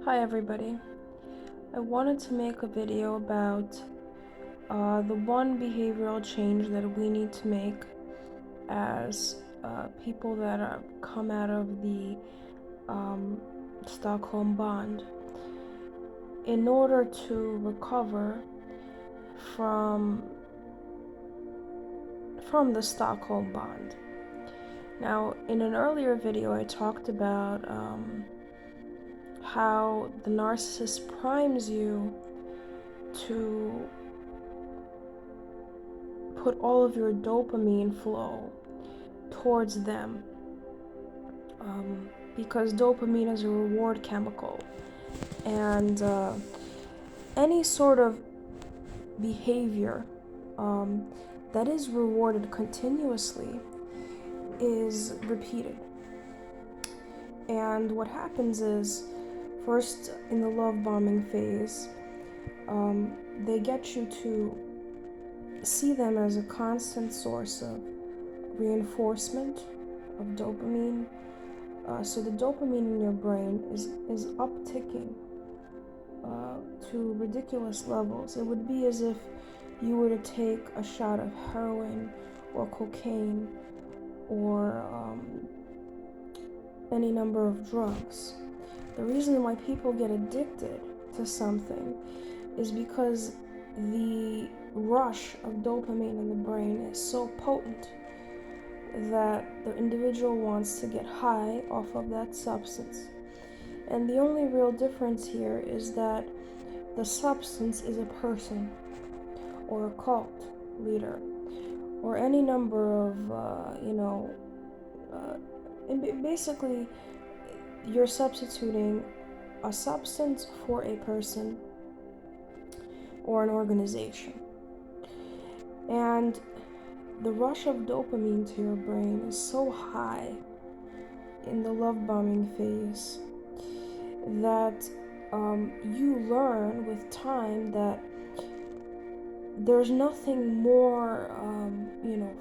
Hi everybody. I wanted to make a video about the one behavioral change that we need to make as people that come out of the Stockholm bond in order to recover from the Stockholm bond. Now, in an earlier video, I talked about how the narcissist primes you to put all of your dopamine flow towards them, because dopamine is a reward chemical, and any sort of behavior that is rewarded continuously is repeated. And what happens is, first in the love bombing phase, they get you to see them as a constant source of reinforcement of dopamine. So the dopamine in your brain is upticking to ridiculous levels. It would be as if you were to take a shot of heroin or cocaine or any number of drugs. The reason why people get addicted to something is because the rush of dopamine in the brain is so potent that the individual wants to get high off of that substance. And the only real difference here is that the substance is a person or a cult leader or any number of, and basically you're substituting a substance for a person or an organization. And the rush of dopamine to your brain is so high in the love bombing phase that you learn with time that there's nothing more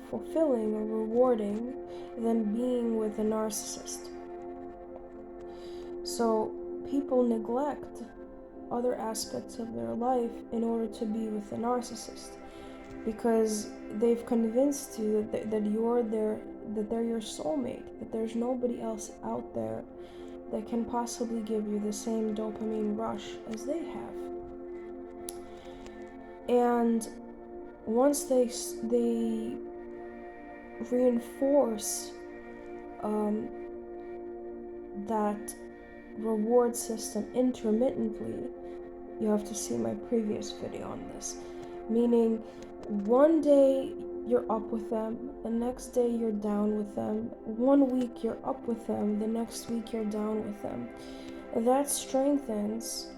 fulfilling or rewarding than being with a narcissist. So people neglect other aspects of their life in order to be with a narcissist, because they've convinced you that they're your soulmate, that there's nobody else out there that can possibly give you the same dopamine rush as they have. And once they reinforce that reward system intermittently, you have to see my previous video on this, meaning one day you're up with them, the next day you're down with them, 1 week you're up with them, the next week you're down with them. That strengthens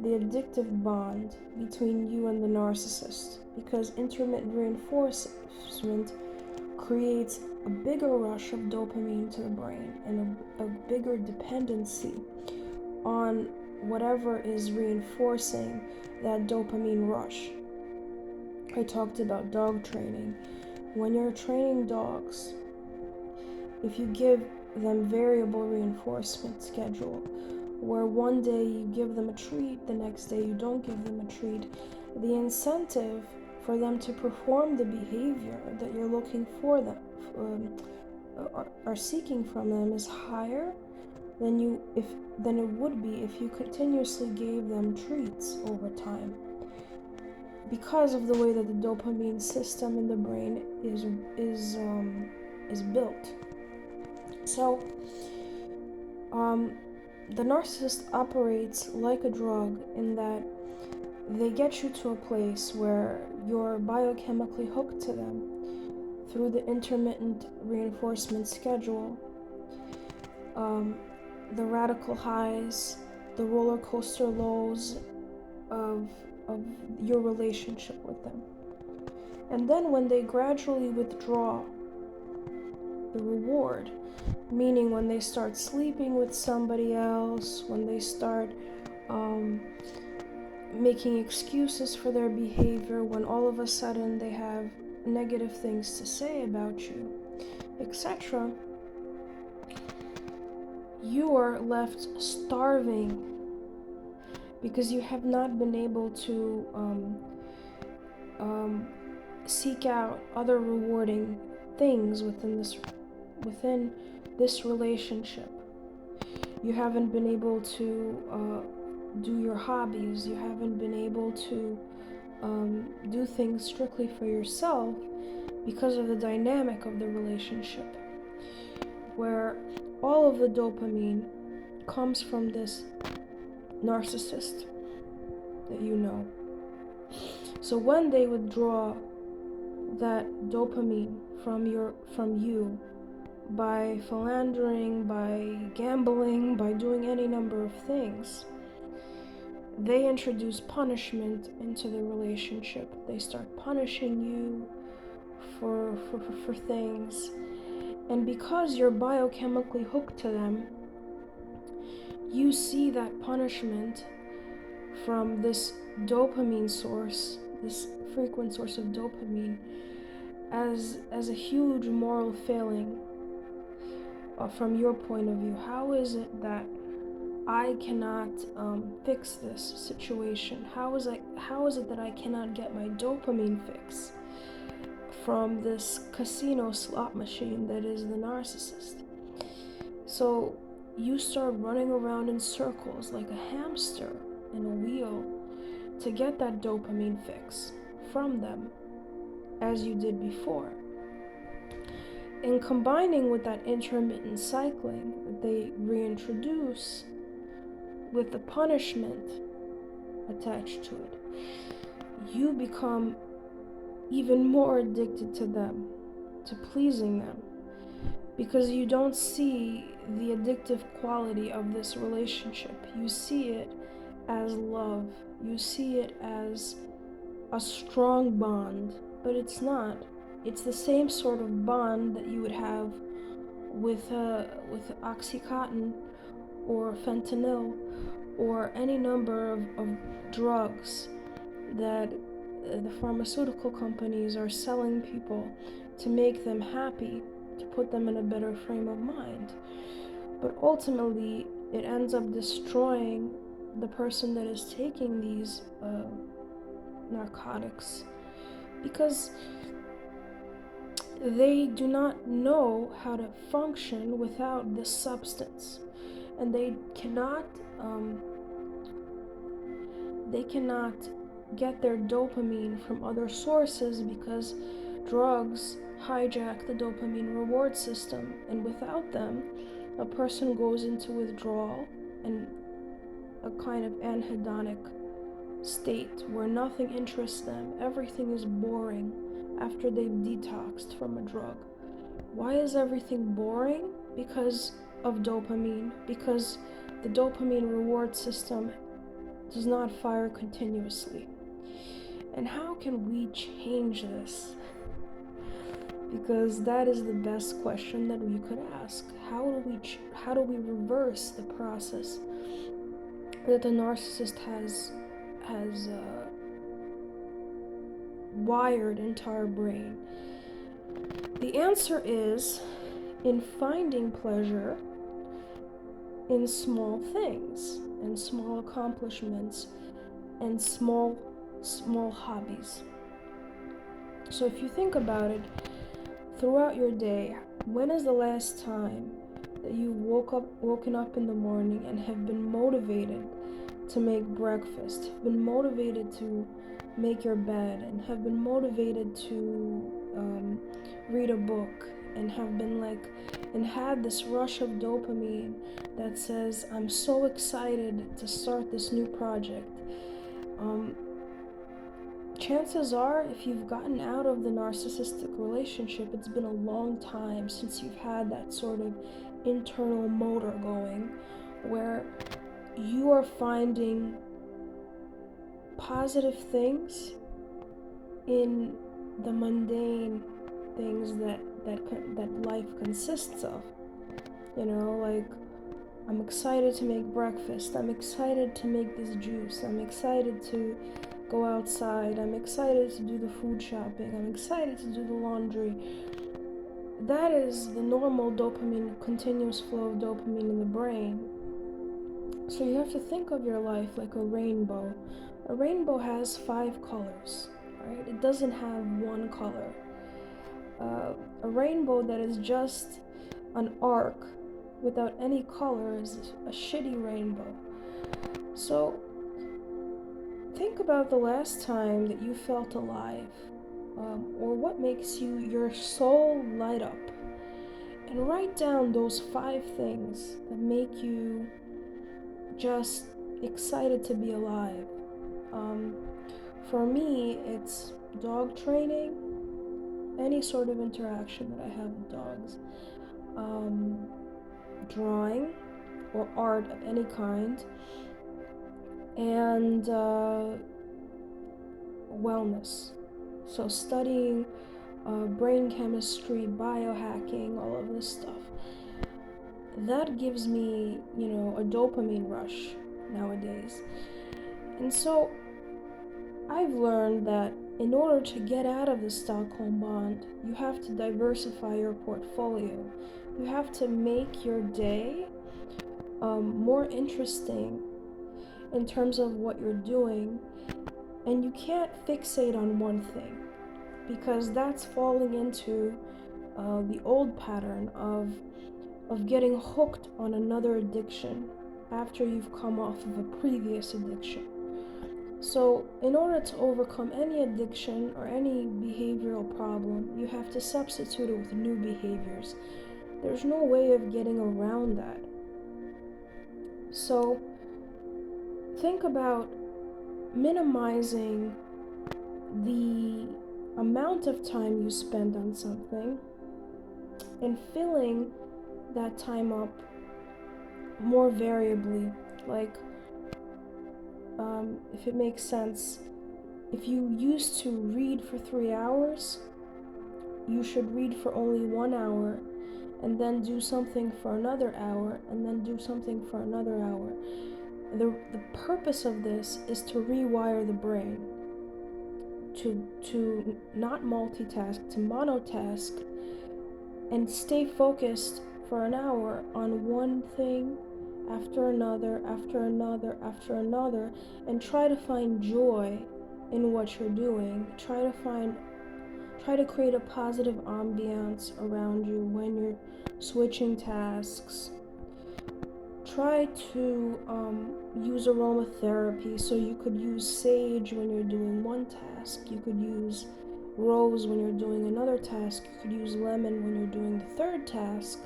the addictive bond between you and the narcissist, because intermittent reinforcement creates a bigger rush of dopamine to the brain and a bigger dependency on whatever is reinforcing that dopamine rush. I talked about dog training. When you're training dogs, if you give them variable reinforcement schedule, where one day you give them a treat, the next day you don't give them a treat, the incentive for them to perform the behavior that you're looking for them, are seeking from them, is higher than it would be if you continuously gave them treats over time, because of the way that the dopamine system in the brain is built. So the narcissist operates like a drug in that they get you to a place where you're biochemically hooked to them through the intermittent reinforcement schedule, the radical highs, the roller coaster lows of your relationship with them. And then when they gradually withdraw the reward, meaning when they start sleeping with somebody else, when they start making excuses for their behavior, when all of a sudden they have negative things to say about you, etc., you are left starving because you have not been able to seek out other rewarding things within this relationship. You haven't been able to do your hobbies. You haven't been able to do things strictly for yourself because of the dynamic of the relationship, where all of the dopamine comes from this narcissist that you know. So when they withdraw that dopamine from you by philandering, by gambling, by doing any number of things, they introduce punishment into the relationship. They start punishing you for things. And because you're biochemically hooked to them, you see that punishment from this dopamine source, this frequent source of dopamine, as a huge moral failing from your point of view. How is it that I cannot fix this situation? How is it that I cannot get my dopamine fix from this casino slot machine that is the narcissist? So you start running around in circles like a hamster in a wheel to get that dopamine fix from them, as you did before. And combining with that intermittent cycling that they reintroduce with the punishment attached to it, you become even more addicted to them, to pleasing them, because you don't see the addictive quality of this relationship. You see it as love. You see it as a strong bond, but it's not. It's the same sort of bond that you would have with Oxycontin or fentanyl or any number of drugs that the pharmaceutical companies are selling people to make them happy, to put them in a better frame of mind. But ultimately, it ends up destroying the person that is taking these narcotics, because they do not know how to function without this substance, and they cannot get their dopamine from other sources, because drugs hijack the dopamine reward system, and without them, a person goes into withdrawal and a kind of anhedonic state where nothing interests them. Everything is boring after they've detoxed from a drug. Why is everything boring? Because of dopamine, because the dopamine reward system does not fire continuously. And how can we change this? Because that is the best question that we could ask. How do we reverse the process that the narcissist has wired into our brain? The answer is in finding pleasure in small things and small accomplishments and small hobbies. So if you think about it, throughout your day, when is the last time that you woken up in the morning and have been motivated to make breakfast, have been motivated to make your bed, and have been motivated to read a book, and have been and had this rush of dopamine that says, I'm so excited to start this new project? Chances are, if you've gotten out of the narcissistic relationship, it's been a long time since you've had that sort of internal motor going, where you are finding positive things in the mundane things that life consists of. I'm excited to make breakfast. I'm excited to make this juice. I'm excited to go outside. I'm excited to do the food shopping. I'm excited to do the laundry. That is the normal dopamine, continuous flow of dopamine in the brain. So you have to think of your life like a rainbow. A rainbow has 5 colors, right? It doesn't have one color. A rainbow that is just an arc without any color is a shitty rainbow. So think about the last time that you felt alive, or what makes your soul light up, and write down those 5 things that make you just excited to be alive. Um, for me, it's dog training, any sort of interaction that I have with dogs, drawing or art of any kind, and wellness. So studying brain chemistry, biohacking, all of this stuff. That gives me, a dopamine rush nowadays. And so I've learned that in order to get out of the Stockholm bond, you have to diversify your portfolio. You have to make your day more interesting in terms of what you're doing, and you can't fixate on one thing, because that's falling into the old pattern of getting hooked on another addiction after you've come off of a previous addiction. So, in order to overcome any addiction or any behavioral problem, you have to substitute it with new behaviors. There's no way of getting around that. So, think about minimizing the amount of time you spend on something and filling that time up more variably. Like, if it makes sense, if you used to read for 3 hours, you should read for only 1 hour, and then do something for another hour, and then do something for another hour. The purpose of this is to rewire the brain to not multitask, to monotask, and stay focused for an hour on one thing after another, after another, after another, and try to find joy in what you're doing. Try to create a positive ambiance around you when you're switching tasks. Try to use aromatherapy, so you could use sage when you're doing one task, you could use rose when you're doing another task, you could use lemon when you're doing the third task.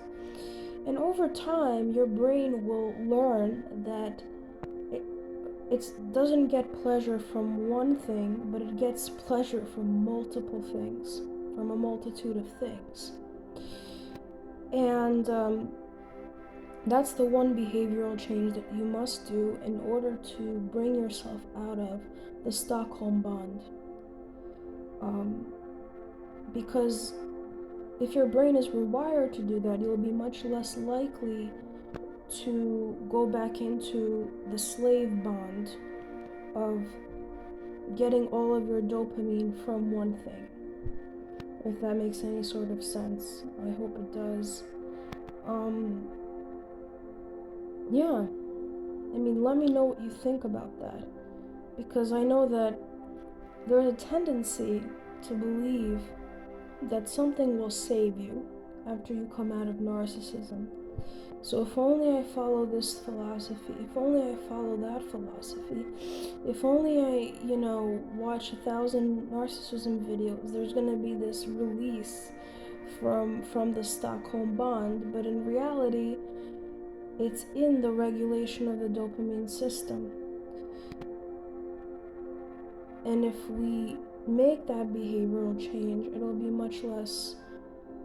And over time, your brain will learn that it doesn't get pleasure from one thing, but it gets pleasure from multiple things, from a multitude of things. And that's the one behavioral change that you must do in order to bring yourself out of the Stockholm bond. Because if your brain is rewired to do that, you'll be much less likely to go back into the slave bond of getting all of your dopamine from one thing. If that makes any sort of sense. I hope it does. Yeah. Let me know what you think about that. Because I know that there's a tendency to believe that something will save you after you come out of narcissism. So if only I follow this philosophy, if only I follow that philosophy, if only I, watch 1,000 narcissism videos, there's gonna be this release from the Stockholm bond. But in reality, it's in the regulation of the dopamine system. And if we make that behavioral change, it'll be much less,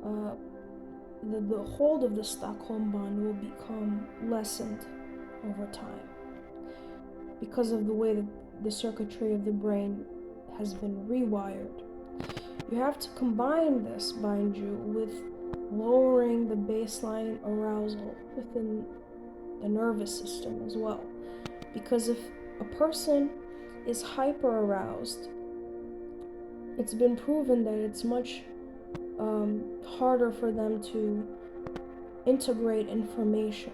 the hold of the Stockholm bond will become lessened over time because of the way that the circuitry of the brain has been rewired. You have to combine this, mind you, with lowering the baseline arousal within the nervous system as well. Because if a person is hyper aroused, it's been proven that it's much harder for them to integrate information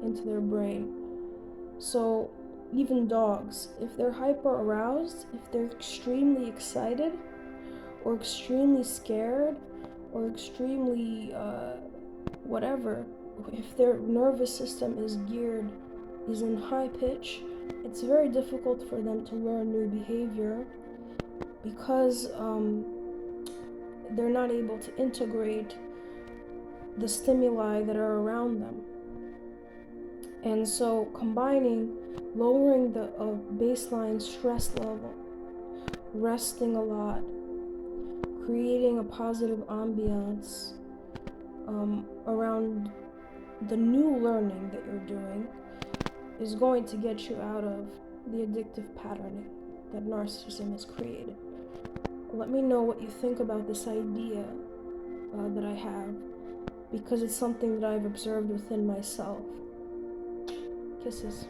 into their brain. So even dogs, if they're hyper aroused, if they're extremely excited, or extremely scared, or extremely whatever, if their nervous system is in high pitch, it's very difficult for them to learn new behavior because they're not able to integrate the stimuli that are around them. And so combining lowering the baseline stress level, resting a lot, creating a positive ambiance around the new learning that you're doing is going to get you out of the addictive patterning that narcissism has created. Let me know what you think about this idea that I have, because it's something that I've observed within myself. Kisses.